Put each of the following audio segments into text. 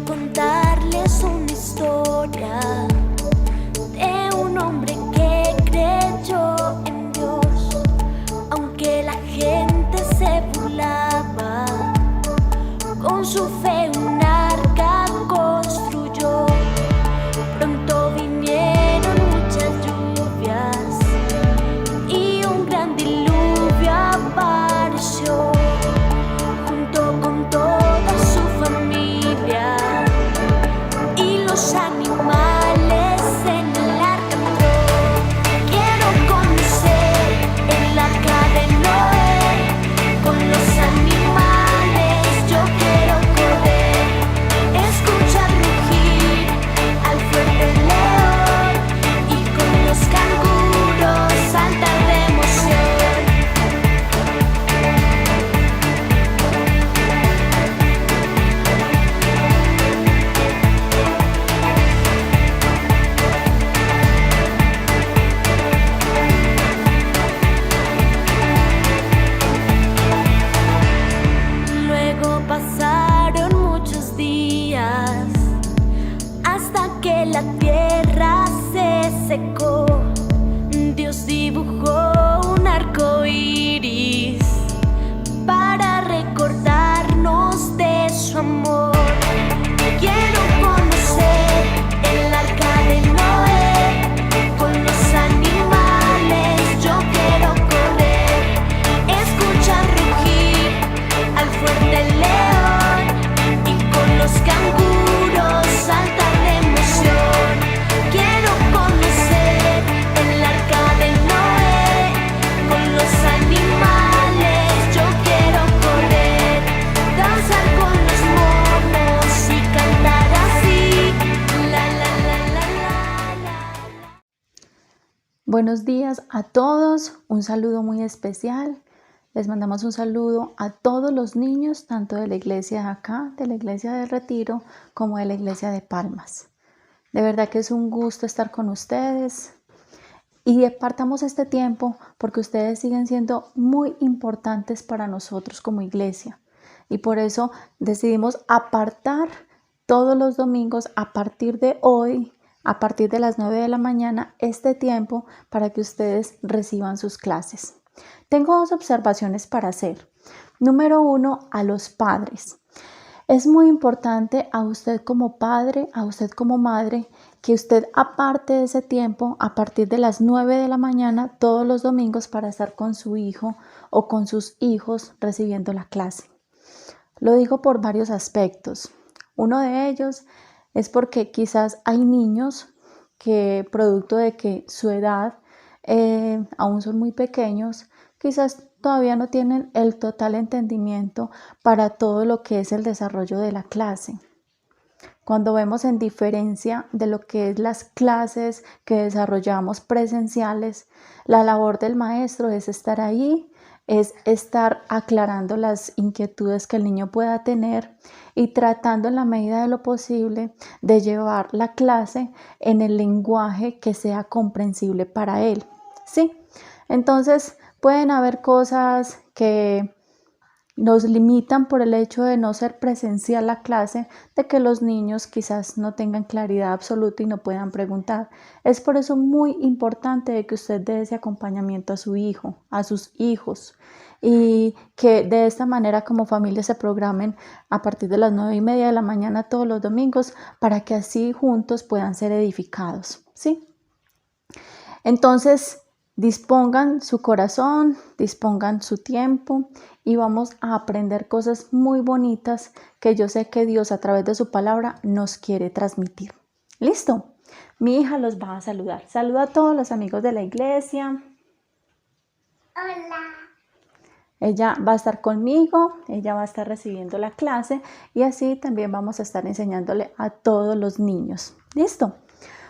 contarles una historia de un hombre que creyó en Dios, aunque la gente se burlaba. Con su fe un arca construyó. Pronto vinieron muchas lluvias y un gran diluvio apareció, junto con toda su familia y los animales en el arca entró. Quiero conocer el arca de Noé, con los animales yo quiero correr, escuchar rugir al fuerte león y con los canguros saltar de emoción. Luego pasaron muchos días hasta que la tierra se secó. Dios dibujó un arco iris para recordarnos de su amor. Quiero conocer el arca de Noé, con los animales yo quiero correr, escuchar rugir al fuerte león y con los canguros saltar de emoción. Quiero conocer el arca de Noé, con los animales yo quiero correr, danzar con los monos y cantar así, la la la la la la. Buenos días a todos, un saludo muy especial. Les mandamos un saludo a todos los niños, tanto de la iglesia de acá, de la iglesia de Retiro, como de la iglesia de Palmas. De verdad que es un gusto estar con ustedes y apartamos este tiempo porque ustedes siguen siendo muy importantes para nosotros como iglesia. Y por eso decidimos apartar todos los domingos a partir de hoy, a partir de las 9 de la mañana, este tiempo para que ustedes reciban sus clases. Tengo dos observaciones para hacer. Número 1, a los padres. Es muy importante a usted como padre, a usted como madre, que usted aparte ese tiempo a partir de las 9 de la mañana todos los domingos para estar con su hijo o con sus hijos recibiendo la clase. Lo digo por varios aspectos. Uno de ellos es porque quizás hay niños que, producto de que su edad aún son muy pequeños, quizás todavía no tienen el total entendimiento para todo lo que es el desarrollo de la clase. Cuando vemos en diferencia de lo que es las clases que desarrollamos presenciales, la labor del maestro es estar ahí, es estar aclarando las inquietudes que el niño pueda tener y tratando en la medida de lo posible de llevar la clase en el lenguaje que sea comprensible para él. ¿Sí? Entonces, pueden haber cosas que nos limitan por el hecho de no ser presencial la clase, de que los niños quizás no tengan claridad absoluta y no puedan preguntar. Es por eso muy importante de que usted dé ese acompañamiento a su hijo, a sus hijos, y que de esta manera como familia se programen a partir de las 9:30 de la mañana todos los domingos para que así juntos puedan ser edificados, ¿sí? Entonces, dispongan su corazón, dispongan su tiempo y vamos a aprender cosas muy bonitas que yo sé que Dios a través de su palabra nos quiere transmitir. ¿Listo? Mi hija los va a saludar. Saluda a todos los amigos de la iglesia. Hola. Ella va a estar conmigo, ella va a estar recibiendo la clase y así también vamos a estar enseñándole a todos los niños. ¿Listo?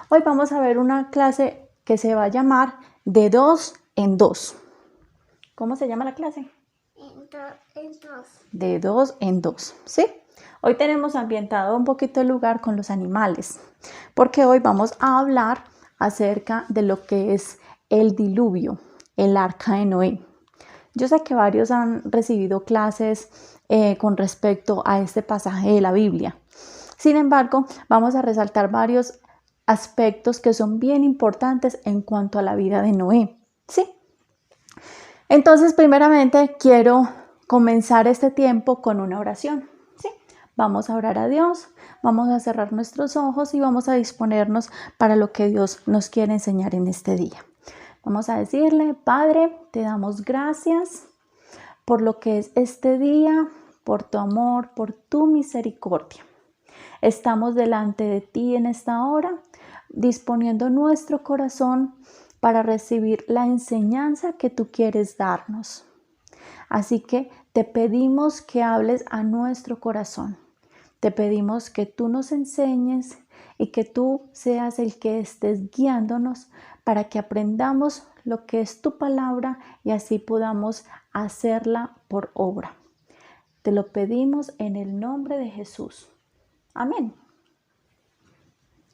Hoy vamos a ver una clase que se va a llamar de 2 en 2. ¿Cómo se llama la clase? En dos. De 2 en 2, ¿sí? Hoy tenemos ambientado un poquito el lugar con los animales, porque hoy vamos a hablar acerca de lo que es el diluvio, el arca de Noé. Yo sé que varios han recibido clases con respecto a este pasaje de la Biblia. Sin embargo, vamos a resaltar varios aspectos que son bien importantes en cuanto a la vida de Noé, ¿sí? Entonces, primeramente, quiero comenzar este tiempo con una oración, ¿sí? Vamos a orar a Dios, vamos a cerrar nuestros ojos y vamos a disponernos para lo que Dios nos quiere enseñar en este día. Vamos a decirle: Padre, te damos gracias por lo que es este día, por tu amor, por tu misericordia. Estamos delante de ti en esta hora, disponiendo nuestro corazón para recibir la enseñanza que tú quieres darnos. Así que te pedimos que hables a nuestro corazón. Te pedimos que tú nos enseñes y que tú seas el que estés guiándonos para que aprendamos lo que es tu palabra y así podamos hacerla por obra. Te lo pedimos en el nombre de Jesús. Amén.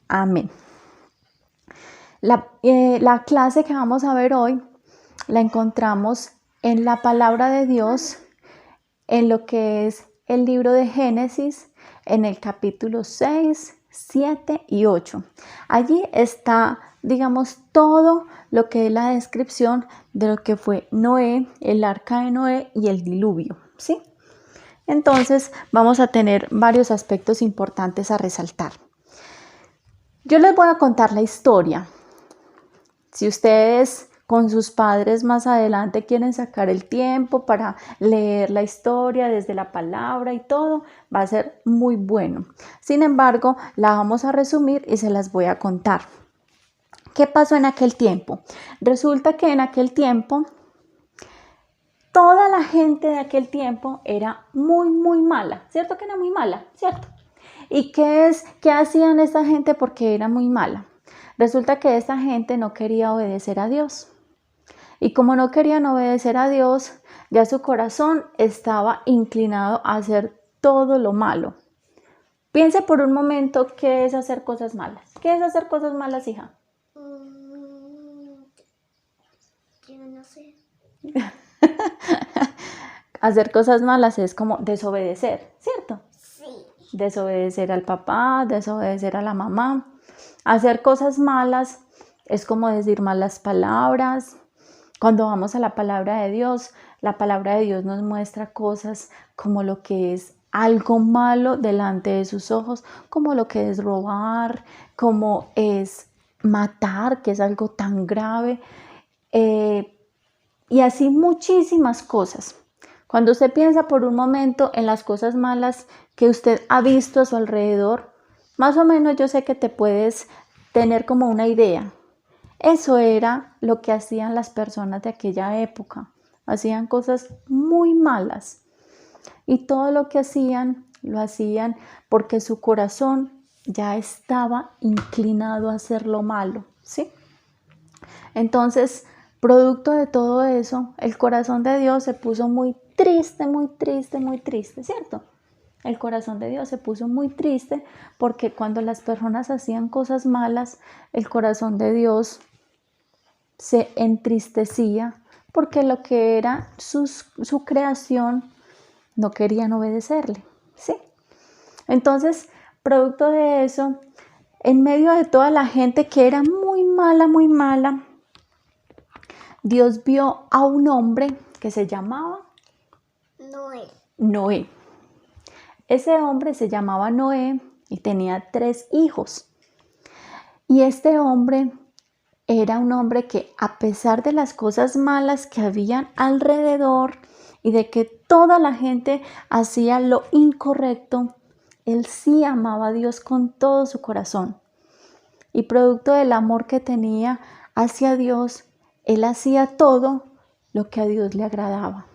Amén. La clase que vamos a ver hoy la encontramos en la palabra de Dios, en lo que es el libro de Génesis, en el capítulo 6, 7 y 8. Allí está, digamos, todo lo que es la descripción de lo que fue Noé, el arca de Noé y el diluvio, ¿sí? Entonces vamos a tener varios aspectos importantes a resaltar. Yo les voy a contar la historia. Si ustedes con sus padres más adelante quieren sacar el tiempo para leer la historia desde la palabra y todo, va a ser muy bueno. Sin embargo, la vamos a resumir y se las voy a contar. ¿Qué pasó en aquel tiempo? Resulta que en aquel tiempo toda la gente de aquel tiempo era muy mala, ¿cierto que era muy mala? ¿Cierto? ¿Y qué hacían esta gente porque era muy mala? Resulta que esta gente no quería obedecer a Dios. Y como no querían obedecer a Dios, ya su corazón estaba inclinado a hacer todo lo malo. Piense por un momento qué es hacer cosas malas. ¿Qué es hacer cosas malas, hija? Yo no sé. Hacer cosas malas es como desobedecer, ¿cierto? Sí. Desobedecer al papá, desobedecer a la mamá. Hacer cosas malas es como decir malas palabras. Cuando vamos a la palabra de Dios, la palabra de Dios nos muestra cosas como lo que es algo malo delante de sus ojos, como lo que es robar, como es matar, que es algo tan grave, y así muchísimas cosas. Cuando usted piensa por un momento en las cosas malas que usted ha visto a su alrededor, más o menos yo sé que te puedes tener como una idea. Eso era lo que hacían las personas de aquella época. Hacían cosas muy malas. Y todo lo que hacían, lo hacían porque su corazón ya estaba inclinado a hacer lo malo, ¿sí? Entonces, producto de todo eso, el corazón de Dios se puso muy triste, ¿cierto? El corazón de Dios se puso muy triste porque cuando las personas hacían cosas malas, el corazón de Dios se entristecía porque lo que era su creación no querían obedecerle, ¿sí? Entonces, producto de eso, en medio de toda la gente que era muy mala, Dios vio a un hombre que se llamaba Noé. Ese hombre se llamaba Noé y tenía 3 hijos. Y este hombre era un hombre que, a pesar de las cosas malas que habían alrededor y de que toda la gente hacía lo incorrecto, él sí amaba a Dios con todo su corazón. Y producto del amor que tenía hacia Dios, él hacía todo lo que a Dios le agradaba.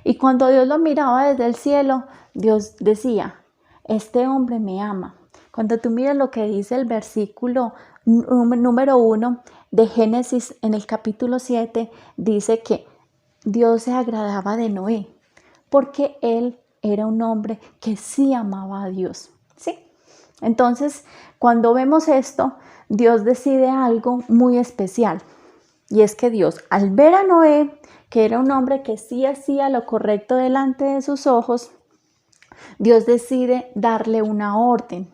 Y cuando Dios lo miraba desde el cielo, Dios decía: este hombre me ama. Cuando tú miras lo que dice el versículo número 1 de Génesis en el capítulo 7, dice que Dios se agradaba de Noé, porque él era un hombre que sí amaba a Dios, ¿sí? Entonces, cuando vemos esto, Dios decide algo muy especial. Y es que Dios, al ver a Noé, que era un hombre que sí hacía lo correcto delante de sus ojos, Dios decide darle una orden.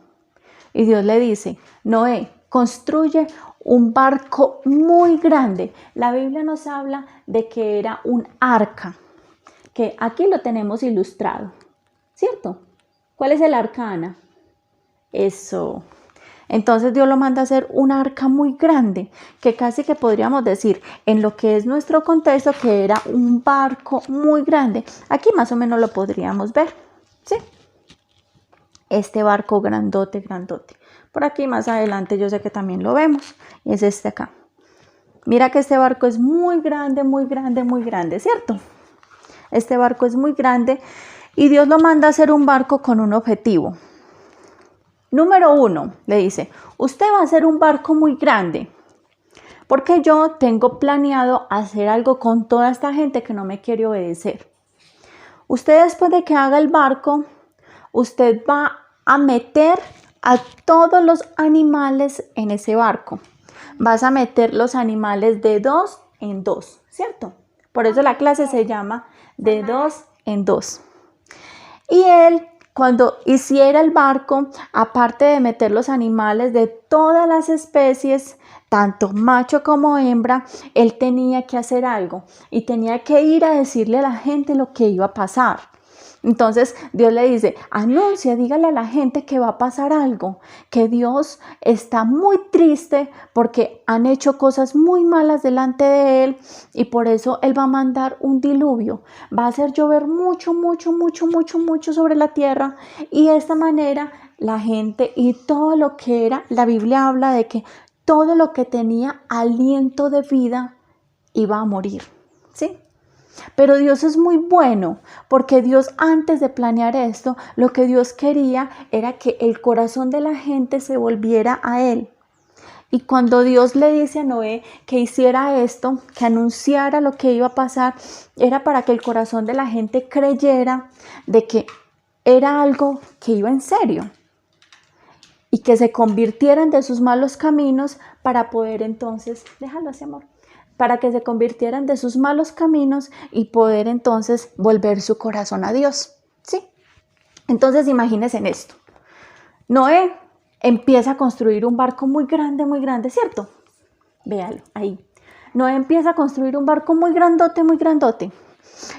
Y Dios le dice, Noé, construye un barco muy grande. La Biblia nos habla de que era un arca, que aquí lo tenemos ilustrado, ¿cierto? ¿Cuál es el arca, Ana? Eso. Entonces Dios lo manda a hacer una arca muy grande, que casi que podríamos decir, en lo que es nuestro contexto, que era un barco muy grande. Aquí más o menos lo podríamos ver, ¿sí? Este barco grandote, grandote. Por aquí más adelante yo sé que también lo vemos, y es este acá. Mira que este barco es muy grande, muy grande, muy grande, ¿cierto? Este barco es muy grande y Dios lo manda a hacer un barco con un objetivo. Número 1, le dice, usted va a hacer un barco muy grande porque yo tengo planeado hacer algo con toda esta gente que no me quiere obedecer. Usted después de que haga el barco, usted va a meter a todos los animales en ese barco. Vas a meter los animales de 2 en 2, ¿cierto? Por eso la clase se llama de 2 en 2. Y él, cuando hiciera el barco, aparte de meter los animales de todas las especies, tanto macho como hembra, él tenía que hacer algo y tenía que ir a decirle a la gente lo que iba a pasar. Entonces Dios le dice, anuncia, dígale a la gente que va a pasar algo, que Dios está muy triste porque han hecho cosas muy malas delante de él y por eso él va a mandar un diluvio, va a hacer llover mucho, mucho, mucho, mucho, mucho sobre la tierra y de esta manera la gente y todo lo que era, la Biblia habla de que todo lo que tenía aliento de vida iba a morir, ¿sí? Pero Dios es muy bueno porque Dios antes de planear esto, lo que Dios quería era que el corazón de la gente se volviera a Él. Y cuando Dios le dice a Noé que hiciera esto, que anunciara lo que iba a pasar, era para que el corazón de la gente creyera de que era algo que iba en serio y que se convirtieran de sus malos caminos para poder entonces, déjalo así, amor, para que se convirtieran de sus malos caminos y poder entonces volver su corazón a Dios, ¿sí? Entonces imagínense en esto. Noé empieza a construir un barco muy grande, ¿cierto? Véalo, ahí. Noé empieza a construir un barco muy grandote, muy grandote.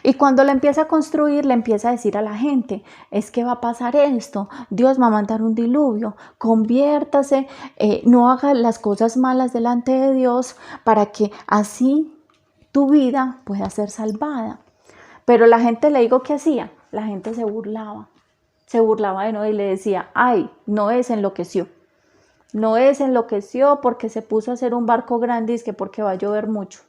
Y cuando lo empieza a construir, le empieza a decir a la gente, es que va a pasar esto, Dios va a mandar un diluvio, conviértase, no haga las cosas malas delante de Dios para que así tu vida pueda ser salvada. Pero la gente, le digo, ¿qué hacía? La gente se burlaba de Noé y le decía, ay, Noé se enloqueció. Noé se enloqueció porque se puso a hacer un barco grande y es que porque va a llover mucho.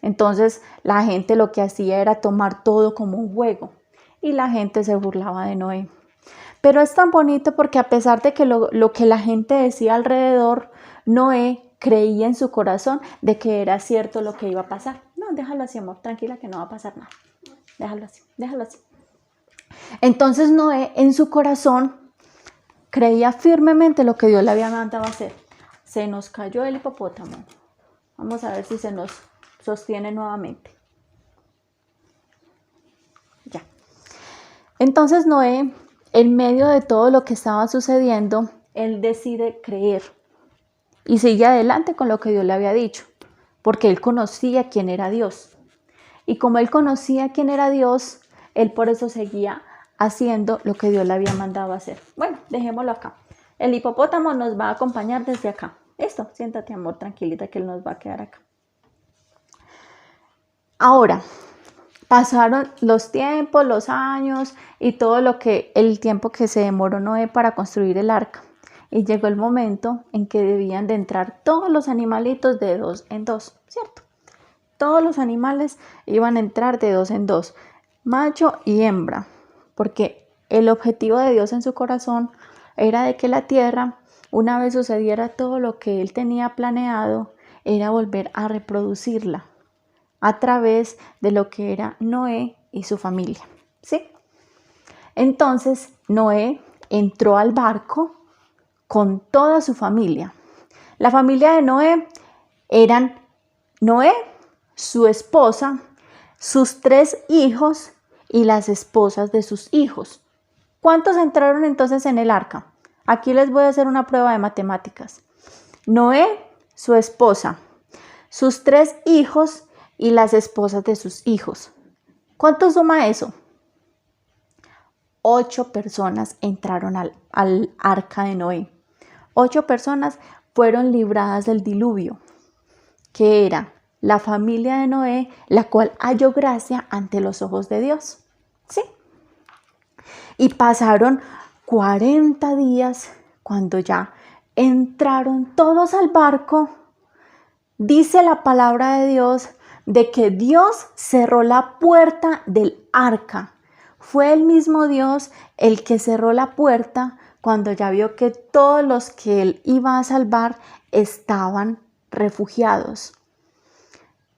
Entonces la gente lo que hacía era tomar todo como un juego y la gente se burlaba de Noé. Pero es tan bonito porque a pesar de que lo que la gente decía alrededor, Noé creía en su corazón de que era cierto lo que iba a pasar. No, déjalo así, amor, tranquila que no va a pasar nada. Déjalo así, déjalo así. Entonces Noé en su corazón creía firmemente lo que Dios le había mandado a hacer. Se nos cayó el hipopótamo. Vamos a ver si se nos sostiene nuevamente. Ya. Entonces Noé, en medio de todo lo que estaba sucediendo, él decide creer y sigue adelante con lo que Dios le había dicho, porque él conocía quién era Dios. Y como él conocía quién era Dios, él por eso seguía haciendo lo que Dios le había mandado a hacer. Bueno, dejémoslo acá. El hipopótamo nos va a acompañar desde acá. Listo, siéntate, amor, tranquilita, que él nos va a quedar acá. Ahora, pasaron los tiempos, los años y todo el tiempo que se demoró Noé para construir el arca. Y llegó el momento en que debían de entrar todos los animalitos de 2 en 2, ¿cierto? Todos los animales iban a entrar de 2 en 2, macho y hembra, porque el objetivo de Dios en su corazón era de que la tierra, una vez sucediera todo lo que él tenía planeado, era volver a reproducirla a través de lo que era Noé y su familia, ¿sí? Entonces Noé entró al barco con toda su familia. La familia de Noé eran Noé, su esposa, sus 3 hijos y las esposas de sus hijos. ¿Cuántos entraron entonces en el arca? Aquí les voy a hacer una prueba de matemáticas. Noé, su esposa, sus 3 hijos y las esposas de sus hijos. ¿Cuánto suma eso? 8 personas entraron al arca de Noé. 8 personas fueron libradas del diluvio, que era la familia de Noé, la cual halló gracia ante los ojos de Dios. ¿Sí? Y pasaron 40 días cuando ya entraron todos al barco. Dice la palabra de Dios de que Dios cerró la puerta del arca. Fue el mismo Dios el que cerró la puerta cuando ya vio que todos los que él iba a salvar estaban refugiados.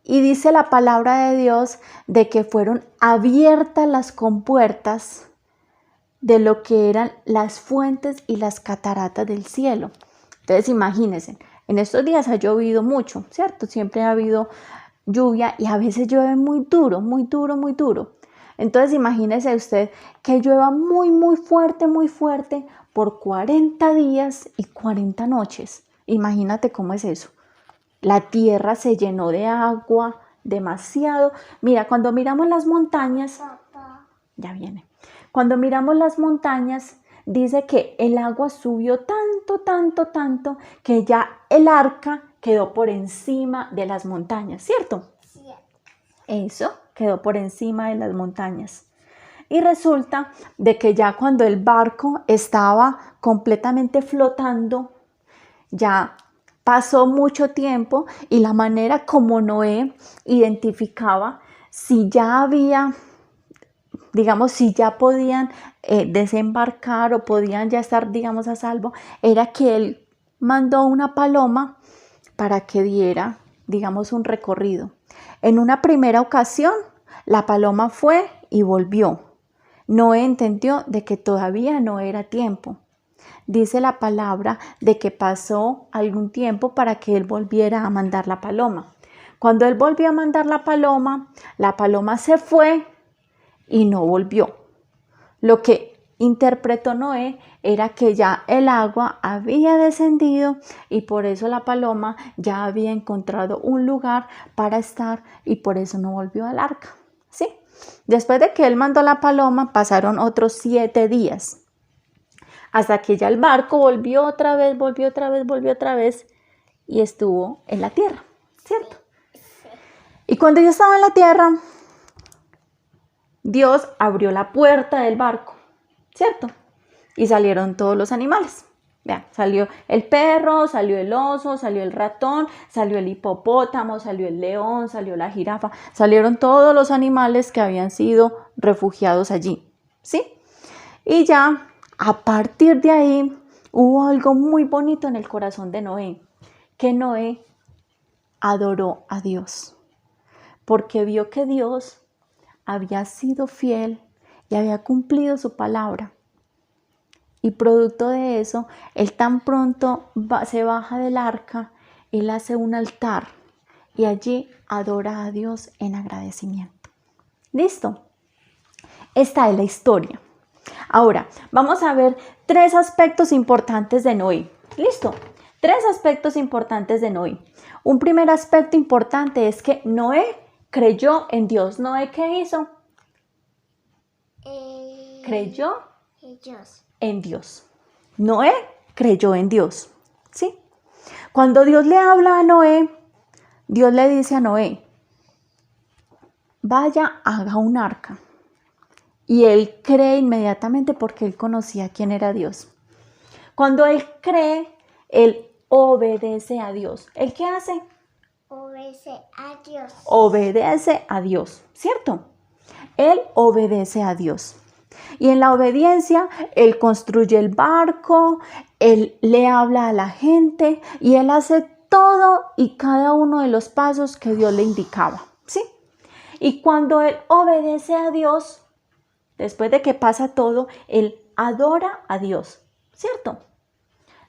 Y dice la palabra de Dios de que fueron abiertas las compuertas de lo que eran las fuentes y las cataratas del cielo. Entonces imagínense, en estos días ha llovido mucho, ¿cierto? Siempre ha habido lluvia y a veces llueve muy duro, muy duro, muy duro. Entonces imagínese usted que llueva muy, muy fuerte por 40 días y 40 noches. Imagínate cómo es eso. La tierra se llenó de agua demasiado. Mira, cuando miramos las montañas, ya viene. Cuando miramos las montañas, dice que el agua subió tanto, que ya el arca quedó por encima de las montañas, ¿cierto? Sí. Eso quedó por encima de las montañas. Y resulta de que ya cuando el barco estaba completamente flotando, ya pasó mucho tiempo y la manera como Noé identificaba si ya había, digamos, si ya podían desembarcar o podían ya estar, digamos, a salvo, era que él mandó una paloma para que diera, digamos, un recorrido. En una primera ocasión, la paloma fue y volvió. Noé entendió de que todavía no era tiempo. Dice la palabra de que pasó algún tiempo para que él volviera a mandar la paloma. Cuando él volvió a mandar la paloma se fue y no volvió. Lo que interpretó Noé era que ya el agua había descendido y por eso la paloma ya había encontrado un lugar para estar y por eso no volvió al arca. ¿Sí? Después de que él mandó la paloma, pasaron otros 7 días. Hasta que ya el barco volvió otra vez y estuvo en la tierra, ¿cierto? Sí. Y cuando ya estaba en la tierra, Dios abrió la puerta del barco, ¿cierto? Y salieron todos los animales. Vean, salió el perro, salió el oso, salió el ratón, salió el hipopótamo, salió el león, salió la jirafa. Salieron todos los animales que habían sido refugiados allí, ¿sí? Y ya a partir de ahí hubo algo muy bonito en el corazón de Noé, que Noé adoró a Dios, porque vio que Dios había sido fiel y había cumplido su palabra. Y producto de eso, él tan pronto se baja del arca, él hace un altar y allí adora a Dios en agradecimiento. ¿Listo? Esta es la historia. Ahora, vamos a ver 3 aspectos importantes de Noé. ¿Listo? 3 aspectos importantes de Noé. Un primer aspecto importante es que Noé creyó en Dios. ¿Noé qué hizo? Creyó Ellos. en Dios. Noé creyó en Dios. ¿Sí? Cuando Dios le habla a Noé, Dios le dice a Noé, vaya, haga un arca. Y él cree inmediatamente porque él conocía quién era Dios. Cuando él cree, él obedece a Dios. ¿Él qué hace? Obedece a Dios. Obedece a Dios, ¿cierto? Él obedece a Dios. Y en la obediencia, él construye el barco, él le habla a la gente y él hace todo y cada uno de los pasos que Dios le indicaba, ¿sí? Y cuando él obedece a Dios, después de que pasa todo, él adora a Dios, ¿cierto?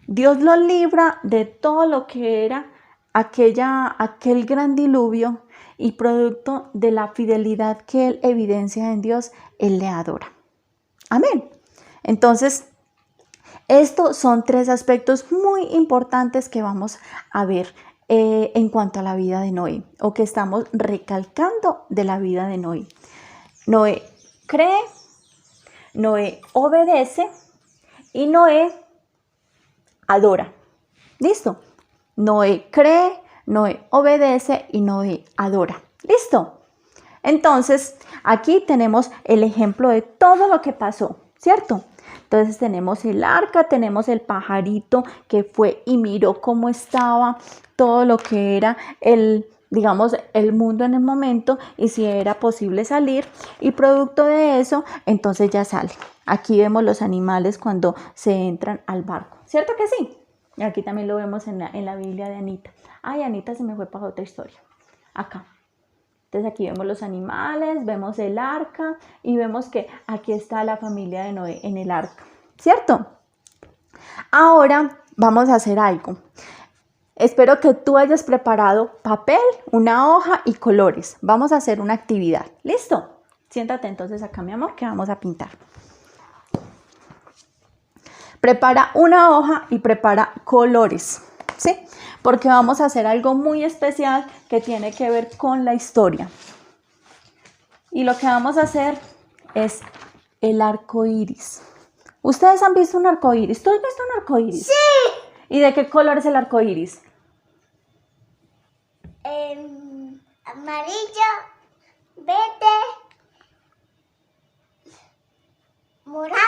Dios lo libra de todo lo que era aquel gran diluvio y producto de la fidelidad que él evidencia en Dios, él le adora. Amén. Entonces, Estos son 3 aspectos muy importantes que vamos a ver en cuanto a la vida de Noé, o que estamos recalcando de la vida de Noé. Noé cree, Noé obedece y Noé adora. ¿Listo? Noé cree, Noé obedece y Noé adora. ¿Listo? Entonces, aquí tenemos el ejemplo de todo lo que pasó, ¿cierto? Entonces tenemos el arca, tenemos el pajarito que fue y miró cómo estaba todo lo que era el mundo en el momento y si era posible salir, y producto de eso, entonces ya sale. Aquí vemos los animales cuando se entran al barco, ¿cierto que sí? Y aquí también lo vemos en la Biblia de Anita. Ay, Anita se me fue para otra historia. Acá. Entonces aquí vemos los animales, vemos el arca y vemos que aquí está la familia de Noé en el arca, ¿cierto? Ahora vamos a hacer algo. Espero que tú hayas preparado papel, una hoja y colores. Vamos a hacer una actividad. ¿Listo? Siéntate entonces acá, mi amor, que vamos a pintar. Prepara una hoja y prepara colores, ¿sí? Porque vamos a hacer algo muy especial que tiene que ver con la historia. Y lo que vamos a hacer es el arco iris. ¿Ustedes han visto un arco iris? ¿Tú has visto un arco iris? Sí. ¿Y de qué color es el arco iris? Amarillo, verde, morado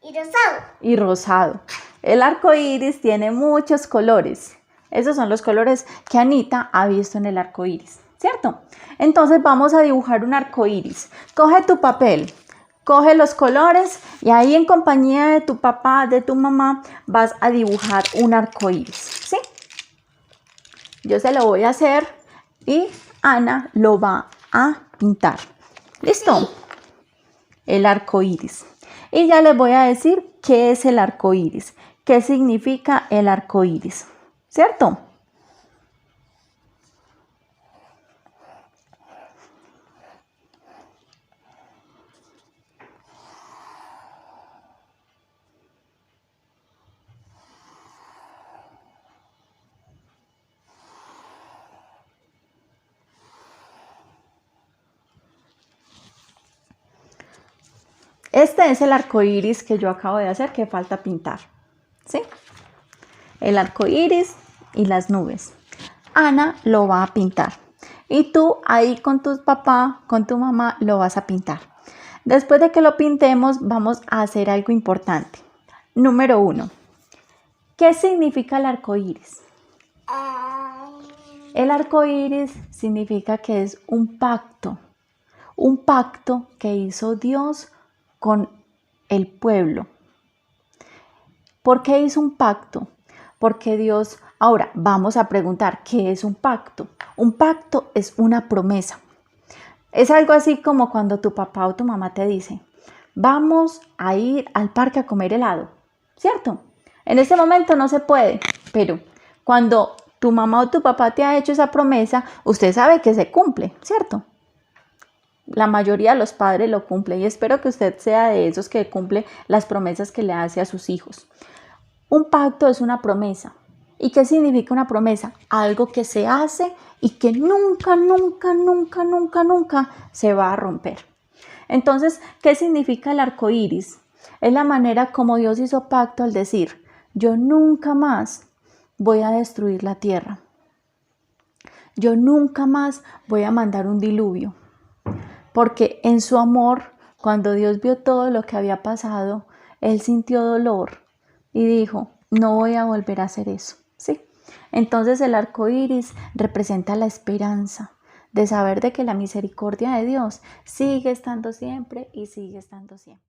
y rosado. Y rosado. El arco iris tiene muchos colores. Esos son los colores que Anita ha visto en el arco iris, ¿cierto? Entonces vamos a dibujar un arco iris. Coge tu papel, coge los colores y ahí en compañía de tu papá, de tu mamá, vas a dibujar un arco iris, ¿sí? Yo se lo voy a hacer y Ana lo va a pintar. ¿Listo? Sí. El arco iris. Y ya les voy a decir qué es el arco iris, qué significa el arco iris, ¿cierto? Este es el arco iris que yo acabo de hacer, que falta pintar, ¿sí? El arco iris y las nubes. Ana lo va a pintar. Y tú ahí con tu papá, con tu mamá, lo vas a pintar. Después de que lo pintemos, vamos a hacer algo importante. Número 1. ¿Qué significa el arco iris? El arco iris significa que es un pacto que hizo Dios con el pueblo. ¿Por qué hizo un pacto? Porque Dios, ahora vamos a preguntar, ¿qué es un pacto? Un pacto es una promesa. Es algo así como cuando tu papá o tu mamá te dice, vamos a ir al parque a comer helado, ¿cierto? En este momento no se puede, pero cuando tu mamá o tu papá te ha hecho esa promesa, usted sabe que se cumple, ¿cierto? La mayoría de los padres lo cumplen y espero que usted sea de esos que cumple las promesas que le hace a sus hijos. Un pacto es una promesa. ¿Y qué significa una promesa? Algo que se hace y que nunca se va a romper. Entonces, ¿qué significa el arco iris? Es la manera como Dios hizo pacto al decir, yo nunca más voy a destruir la tierra. Yo nunca más voy a mandar un diluvio. Porque en su amor, cuando Dios vio todo lo que había pasado, Él sintió dolor y dijo, no voy a volver a hacer eso, ¿sí? Entonces el arco iris representa la esperanza de saber de que la misericordia de Dios sigue estando siempre y sigue estando siempre.